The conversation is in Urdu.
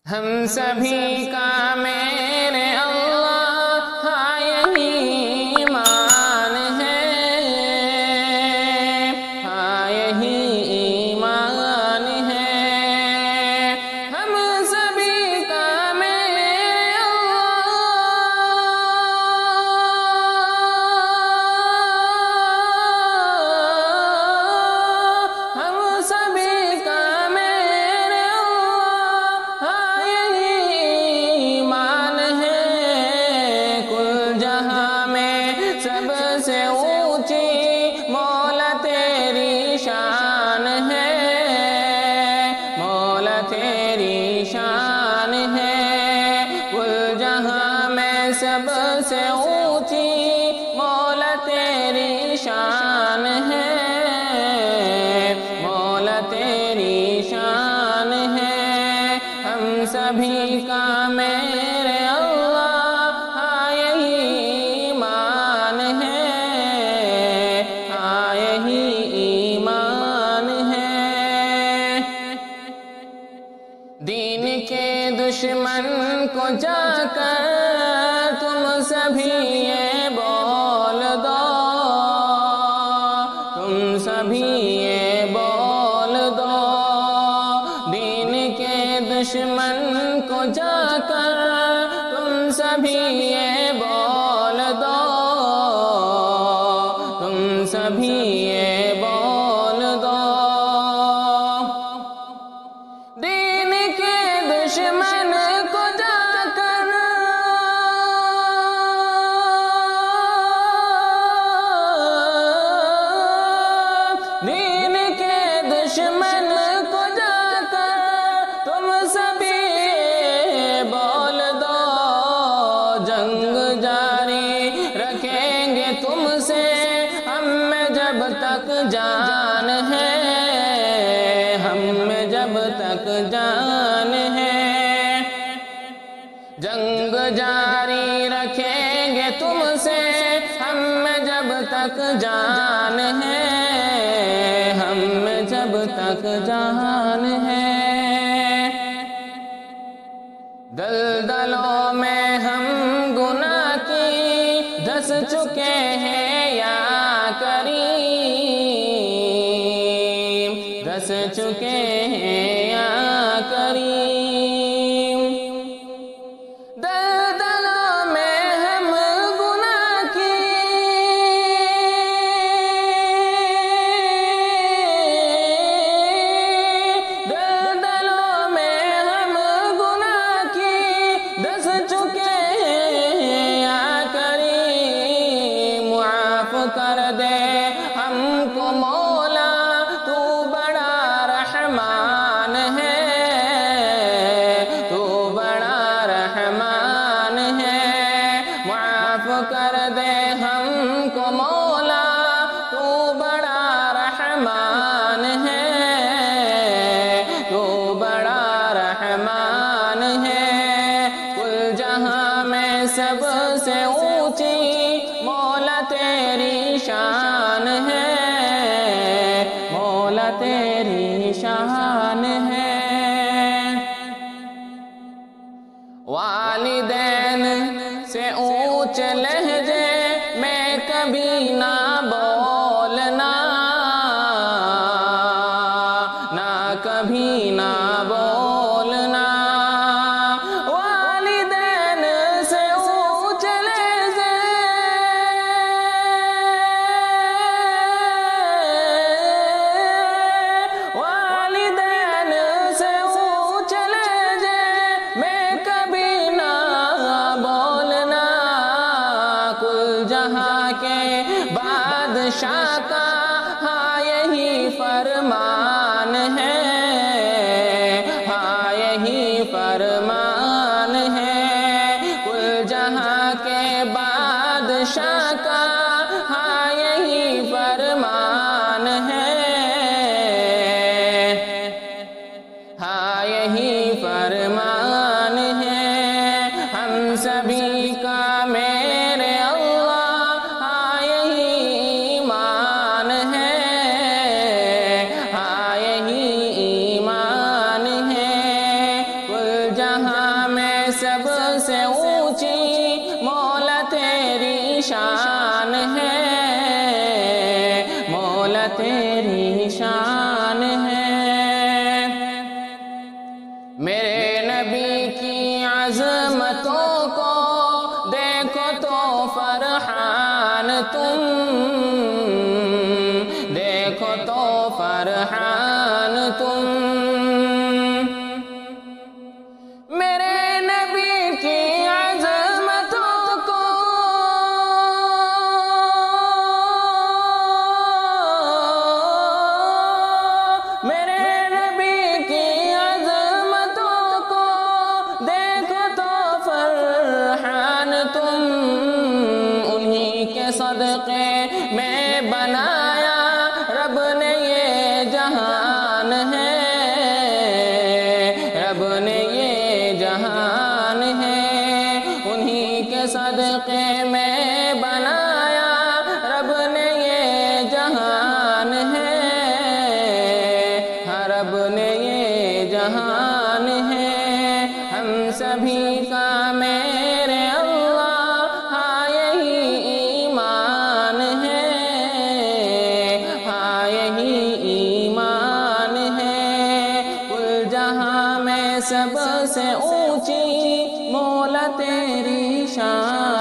ہم سبھی کا میرے اللہ ہاں یہی ایمان ہے، ہاں یہی ایمان ہے، ہم سبھی کا میرے اللہ ہم سبھی کا میرے اللہ ہاں یہی ایمان ہے، کل جہاں میں سب سے اونچی مولا تیری شان ہے، مولا تیری شان ہے، کل جہاں میں سب سے اونچی مولا تیری شان ہے، مولا تیری شان ہے، ہم سبھی کا میرے اللہ ہاں یہی ایمان ہے، ہاں یہی ایمان ہے، دین کے دشمن کو جا کر تم سبھی یہ بول دو، تم سبھی یہ بول دو، دین کے دشمن کو جا کر تم سبھی یہ بول دو، تم سبھی یہ بول دو، دین کے دشمن کو جا کر دین کے دشمن کو جا کر تم سبھی بول دو، جنگ جاری رکھیں گے تم سے ہم میں جب تک جان ہے، ہم میں جب تک جان ہے، جنگ جاری رکھیں گے تم سے ہم میں جب تک جان ہے، ہم میں جب تک جان ہے، دلدلوں میں ہم گناہ کی دھس چکے ہیں یا کریم، دھس چکے ہیں یا کریم، دلدلوں میں ہم گناہ کی دلدلوں میں ہم گناہ کی دھس چکے ہیں یا کریم، معاف کر دے ہم کو مولا تو بڑا رحمان ہے، تو بڑا رحمان ہے، معاف کر دے ہم کو مولا تو بڑا رحمان ہے، تو بڑا رحمان ہے، کل جہاں میں سب سے اونچی مولا تیری شان ہے، مولا تیری شان ہے، والدین سے اونچ لہجے میں کبھی نہ بولنا، نہ کبھی نہ بولنا، والدین سے اونچ لہجے والدین سے اونچ لہجے میں کبھی نہ بولنا، کل جہاں کے بادشاہ کا ہاں یہی فرمان ہے، ہاں یہی فرمان ہے، کل جہاں کے بادشاہ کا ہاں یہی فرمان ہے، ہاں یہی فرمان ہے، ہم سبھی کا میرے اللہ ہاں یہی ایمان ہے، ہاں یہی ایمان ہے، کل جہاں میرے نبی کی عظمتوں کو دیکھو تو فرحان تم، دیکھو تو فرحان تم، میرے نبی کی عظمتوں کو میرے نبی کی عظمتوں کو دیکھو تو فرحان تم، انہی کے صدقے میں بنایا رب نے یہ جہان ہے، رب نے یہ جہان ہے، انہی کے صدقے میں بنایا رب نے یہ جہان ہے، ہاں رب نے یہ جہان ہے، ہم سبھی کا میرے اللہ ہاں یہی ایمان ہے، ہاں یہی ایمان ہے، کل جہاں میں سب سے اونچی مولا تیری شان